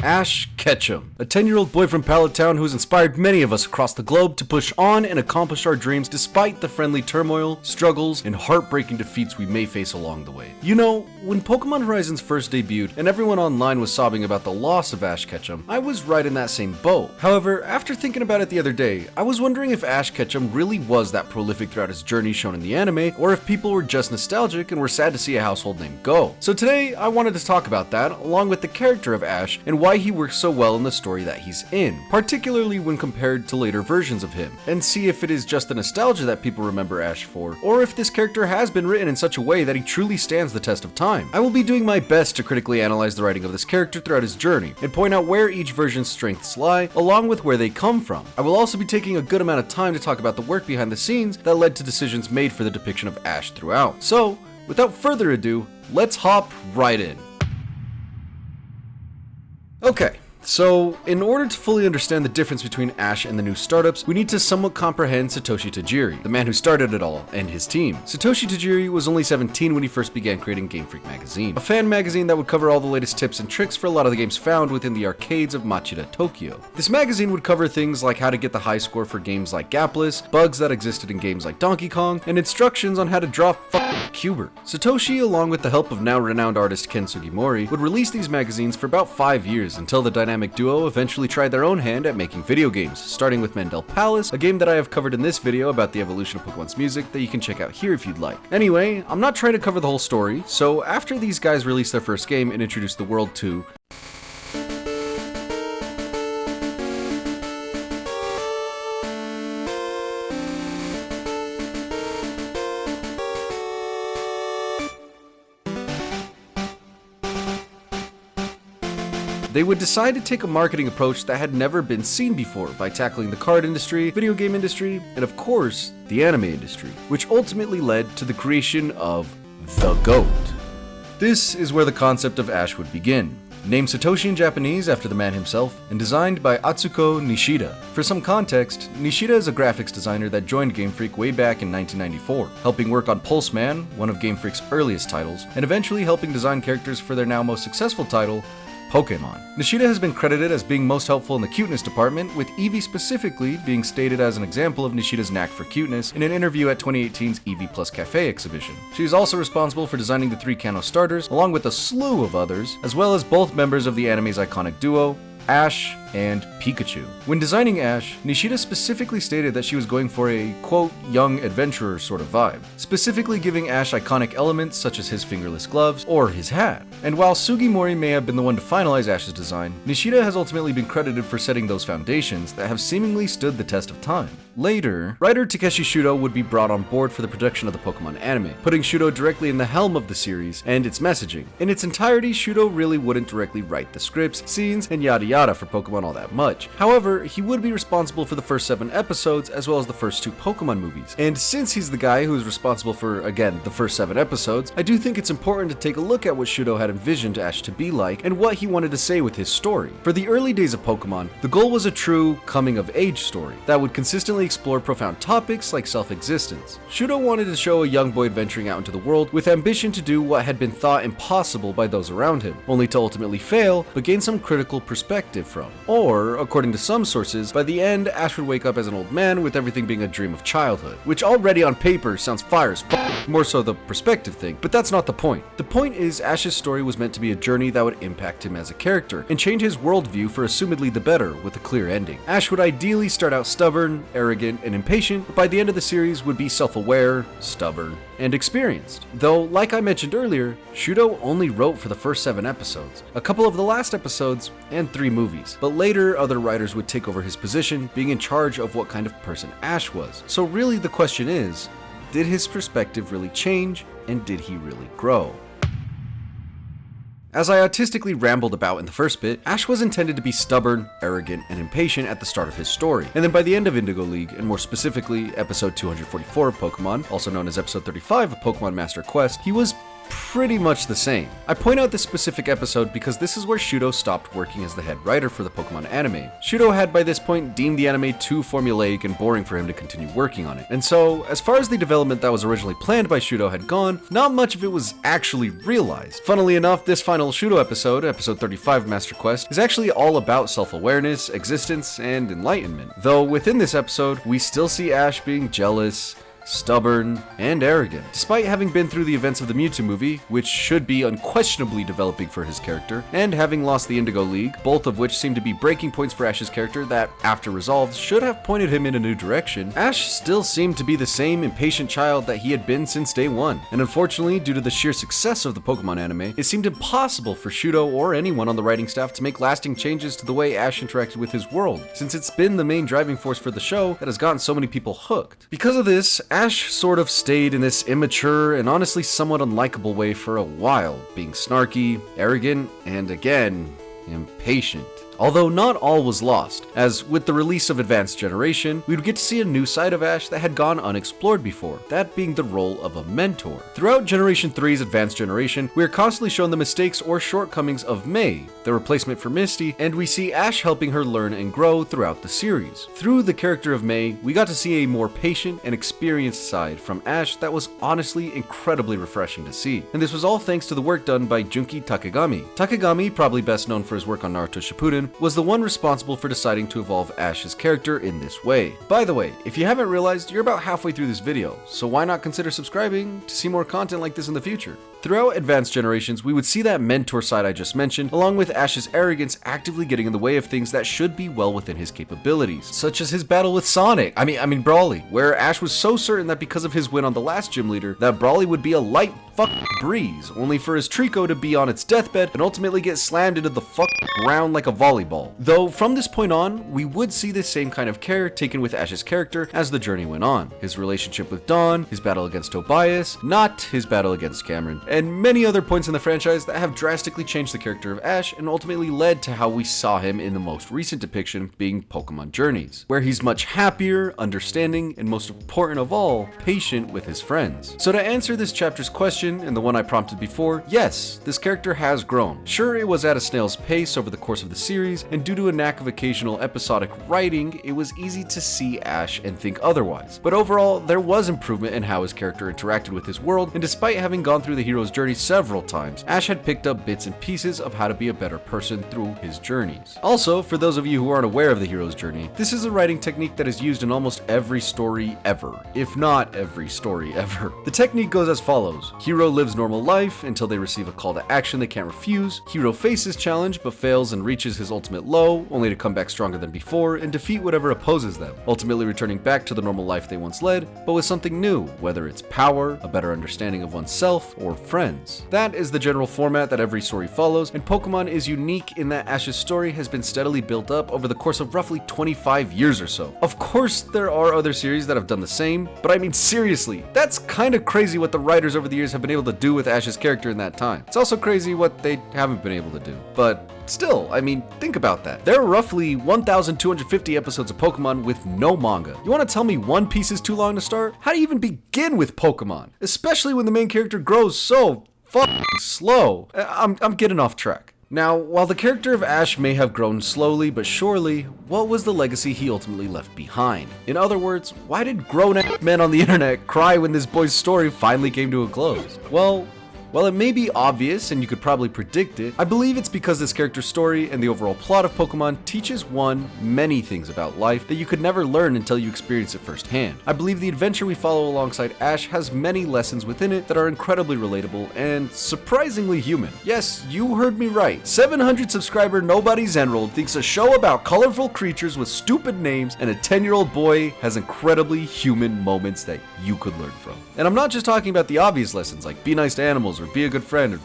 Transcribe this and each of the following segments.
Ash Ketchum, a 10-year-old boy from Pallet Town who's inspired many of us across the globe to push on and accomplish our dreams despite the friendly turmoil, struggles, and heartbreaking defeats we may face along the way. You know, when Pokemon Horizons first debuted and everyone online was sobbing about the loss of Ash Ketchum, I was right in that same boat. However, after thinking about it the other day, I was wondering if Ash Ketchum really was that prolific throughout his journey shown in the anime, or if people were just nostalgic and were sad to see a household name go. So today, I wanted to talk about that, along with the character of Ash and why he works so well in the story that he's in, particularly when compared to later versions of him, and see if it is just the nostalgia that people remember Ash for, or if this character has been written in such a way that he truly stands the test of time. I will be doing my best to critically analyze the writing of this character throughout his journey, and point out where each version's strengths lie, along with where they come from. I will also be taking a good amount of time to talk about the work behind the scenes that led to decisions made for the depiction of Ash throughout. So, without further ado, let's hop right in. Okay. So, in order to fully understand the difference between Ash and the new startups, we need to somewhat comprehend Satoshi Tajiri, the man who started it all, and his team. Satoshi Tajiri was only 17 when he first began creating Game Freak magazine, a fan magazine that would cover all the latest tips and tricks for a lot of the games found within the arcades of Machida, Tokyo. This magazine would cover things like how to get the high score for games like Gapless, bugs that existed in games like Donkey Kong, and instructions on how to draw Cuber. Satoshi, along with the help of now renowned artist Ken Sugimori, would release these magazines for about 5 years until the dynamic duo eventually tried their own hand at making video games, starting with Mandel Palace, a game that I have covered in this video about the evolution of Pokemon's music that you can check out here if you'd like. Anyway, I'm not trying to cover the whole story, so after these guys released their first game and introduced the world to they would decide to take a marketing approach that had never been seen before by tackling the card industry, video game industry, and of course, the anime industry, which ultimately led to the creation of the GOAT. This is where the concept of Ash would begin. Named Satoshi in Japanese after the man himself, and designed by Atsuko Nishida. For some context, Nishida is a graphics designer that joined Game Freak way back in 1994, helping work on Pulse Man, one of Game Freak's earliest titles, and eventually helping design characters for their now most successful title, Pokémon. Nishida has been credited as being most helpful in the cuteness department, with Eevee specifically being stated as an example of Nishida's knack for cuteness in an interview at 2018's Eevee Plus Cafe exhibition. She is also responsible for designing the 3 Kanto starters, along with a slew of others, as well as both members of the anime's iconic duo, Ash and Pikachu. When designing Ash, Nishida specifically stated that she was going for a, quote, young adventurer sort of vibe, specifically giving Ash iconic elements such as his fingerless gloves or his hat. And while Sugimori may have been the one to finalize Ash's design, Nishida has ultimately been credited for setting those foundations that have seemingly stood the test of time. Later, writer Takeshi Shudo would be brought on board for the production of the Pokemon anime, putting Shudo directly in the helm of the series and its messaging. In its entirety, Shudo really wouldn't directly write the scripts, scenes, and yada yada for Pokemon all that much. However, he would be responsible for the first 7 episodes as well as the first 2 Pokemon movies. And since he's the guy who is responsible for, again, the first 7 episodes, I do think it's important to take a look at what Shudo had envisioned Ash to be like and what he wanted to say with his story. For the early days of Pokemon, the goal was a true coming-of-age story that would consistently explore profound topics like self-existence. Shudo wanted to show a young boy adventuring out into the world with ambition to do what had been thought impossible by those around him, only to ultimately fail, but gain some critical perspective from. Or, according to some sources, by the end, Ash would wake up as an old man with everything being a dream of childhood, which already on paper sounds fire as fuck, more so the perspective thing, but that's not the point. The point is Ash's story was meant to be a journey that would impact him as a character, and change his worldview for assumedly the better with a clear ending. Ash would ideally start out stubborn, arrogant, and impatient, but by the end of the series would be self-aware, stubborn, and experienced. Though, like I mentioned earlier, Shudo only wrote for the first 7 episodes, a couple of the last episodes, and 3 movies. But later, other writers would take over his position, being in charge of what kind of person Ash was. So really the question is, did his perspective really change, and did he really grow? As I autistically rambled about in the first bit, Ash was intended to be stubborn, arrogant, and impatient at the start of his story, and then by the end of Indigo League, and more specifically episode 244 of Pokemon, also known as episode 35 of Pokemon Master Quest, he was pretty much the same. I point out this specific episode because this is where Shudo stopped working as the head writer for the Pokemon anime. Shudo had by this point deemed the anime too formulaic and boring for him to continue working on it. And so, as far as the development that was originally planned by Shudo had gone, not much of it was actually realized. Funnily enough, this final Shudo episode, episode 35 of Master Quest, is actually all about self-awareness, existence, and enlightenment. Though within this episode, we still see Ash being jealous, stubborn, and arrogant. Despite having been through the events of the Mewtwo movie, which should be unquestionably developing for his character, and having lost the Indigo League, both of which seem to be breaking points for Ash's character that, after resolved, should have pointed him in a new direction, Ash still seemed to be the same impatient child that he had been since day one. And unfortunately, due to the sheer success of the Pokemon anime, it seemed impossible for Shudo or anyone on the writing staff to make lasting changes to the way Ash interacted with his world, since it's been the main driving force for the show that has gotten so many people hooked. Because of this, Ash sort of stayed in this immature and honestly somewhat unlikable way for a while, being snarky, arrogant, and again, impatient. Although not all was lost, as with the release of Advanced Generation, we would get to see a new side of Ash that had gone unexplored before, that being the role of a mentor. Throughout Generation 3's Advanced Generation, we are constantly shown the mistakes or shortcomings of May, the replacement for Misty, and we see Ash helping her learn and grow throughout the series. Through the character of May, we got to see a more patient and experienced side from Ash that was honestly incredibly refreshing to see. And this was all thanks to the work done by Junki Takegami. Takegami, probably best known for his work on Naruto Shippuden, was the one responsible for deciding to evolve Ash's character in this way. By the way, if you haven't realized, you're about halfway through this video, so why not consider subscribing to see more content like this in the future? Throughout Advanced Generations, we would see that mentor side I just mentioned, along with Ash's arrogance actively getting in the way of things that should be well within his capabilities, such as his battle with Sonic, I mean Brawly, where Ash was so certain that because of his win on the last gym leader, that Brawly would be a light breeze, only for his Trico to be on its deathbed and ultimately get slammed into the ground like a volleyball. Though from this point on, we would see this same kind of care taken with Ash's character as the journey went on. His relationship with Dawn, his battle against Tobias, not his battle against Cameron, and many other points in the franchise that have drastically changed the character of Ash and ultimately led to how we saw him in the most recent depiction being Pokemon Journeys, where he's much happier, understanding, and most important of all, patient with his friends. So to answer this chapter's question, and the one I prompted before, yes, this character has grown. Sure, it was at a snail's pace over the course of the series, and due to a knack of occasional episodic writing, it was easy to see Ash and think otherwise. But overall, there was improvement in how his character interacted with his world, and despite having gone through the hero's journey several times, Ash had picked up bits and pieces of how to be a better person through his journeys. Also, for those of you who aren't aware of the hero's journey, this is a writing technique that is used in almost every story ever, if not every story ever. The technique goes as follows. Hero lives normal life until they receive a call to action they can't refuse. Hero faces challenge but fails and reaches his ultimate low, only to come back stronger than before and defeat whatever opposes them, ultimately returning back to the normal life they once led, but with something new, whether it's power, a better understanding of oneself, or friends. That is the general format that every story follows, and Pokemon is unique in that Ash's story has been steadily built up over the course of roughly 25 years or so. Of course, there are other series that have done the same, but I mean seriously, that's kind of crazy what the writers over the years have been able to do with Ash's character in that time. It's also crazy what they haven't been able to do, but still, I mean, think about that. There are roughly 1,250 episodes of Pokemon with no manga. You want to tell me One Piece is too long to start? How do you even begin with Pokemon? Especially when the main character grows so fucking slow. I'm getting off track. Now, while the character of Ash may have grown slowly but surely, what was the legacy he ultimately left behind? In other words, why did grown-ass men on the internet cry when this boy's story finally came to a close? Well, while it may be obvious and you could probably predict it, I believe it's because this character's story and the overall plot of Pokemon teaches one many things about life that you could never learn until you experience it firsthand. I believe the adventure we follow alongside Ash has many lessons within it that are incredibly relatable and surprisingly human. Yes, you heard me right. 700 subscriber Nobody Zenrold thinks a show about colorful creatures with stupid names and a 10-year-old boy has incredibly human moments that you could learn from. And I'm not just talking about the obvious lessons like be nice to animals or be a good friend or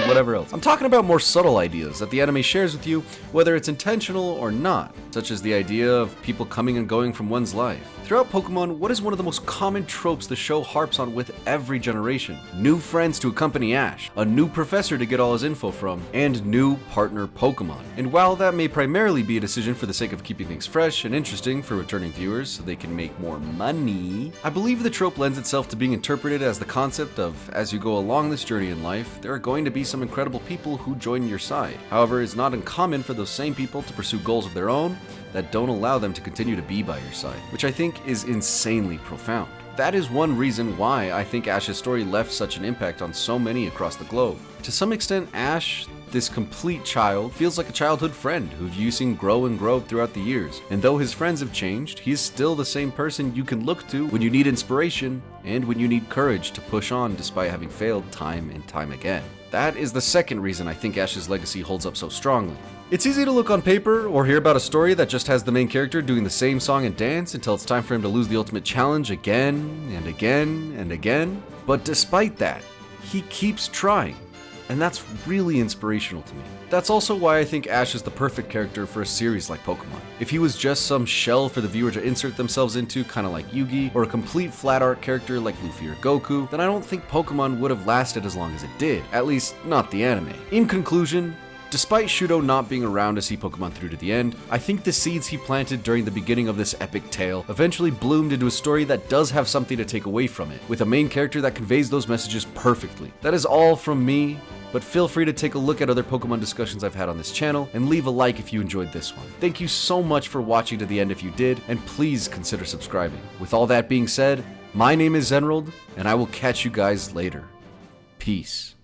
whatever else. I'm talking about more subtle ideas that the anime shares with you, whether it's intentional or not, such as the idea of people coming and going from one's life. Throughout Pokemon, what is one of the most common tropes the show harps on with every generation? New friends to accompany Ash, a new professor to get all his info from, and new partner Pokemon. And while that may primarily be a decision for the sake of keeping things fresh and interesting for returning viewers so they can make more money, I believe the trope lends itself to being interpreted as the concept of, as you go along this journey victory in life, there are going to be some incredible people who join your side. However, it's not uncommon for those same people to pursue goals of their own that don't allow them to continue to be by your side, which I think is insanely profound. That is one reason why I think Ash's story left such an impact on so many across the globe. To some extent, Ash, this complete child, feels like a childhood friend who you've seen grow and grow throughout the years. And though his friends have changed, he is still the same person you can look to when you need inspiration and when you need courage to push on despite having failed time and time again. That is the second reason I think Ash's legacy holds up so strongly. It's easy to look on paper or hear about a story that just has the main character doing the same song and dance until it's time for him to lose the ultimate challenge again and again and again. But despite that, he keeps trying, and that's really inspirational to me. That's also why I think Ash is the perfect character for a series like Pokémon. If he was just some shell for the viewer to insert themselves into, kinda like Yugi, or a complete flat art character like Luffy or Goku, then I don't think Pokémon would have lasted as long as it did, at least not the anime. In conclusion, despite Shudo not being around to see Pokémon through to the end, I think the seeds he planted during the beginning of this epic tale eventually bloomed into a story that does have something to take away from it, with a main character that conveys those messages perfectly. That is all from me, but feel free to take a look at other Pokémon discussions I've had on this channel, and leave a like if you enjoyed this one. Thank you so much for watching to the end if you did, and please consider subscribing. With all that being said, my name is Zenrold, and I will catch you guys later. Peace.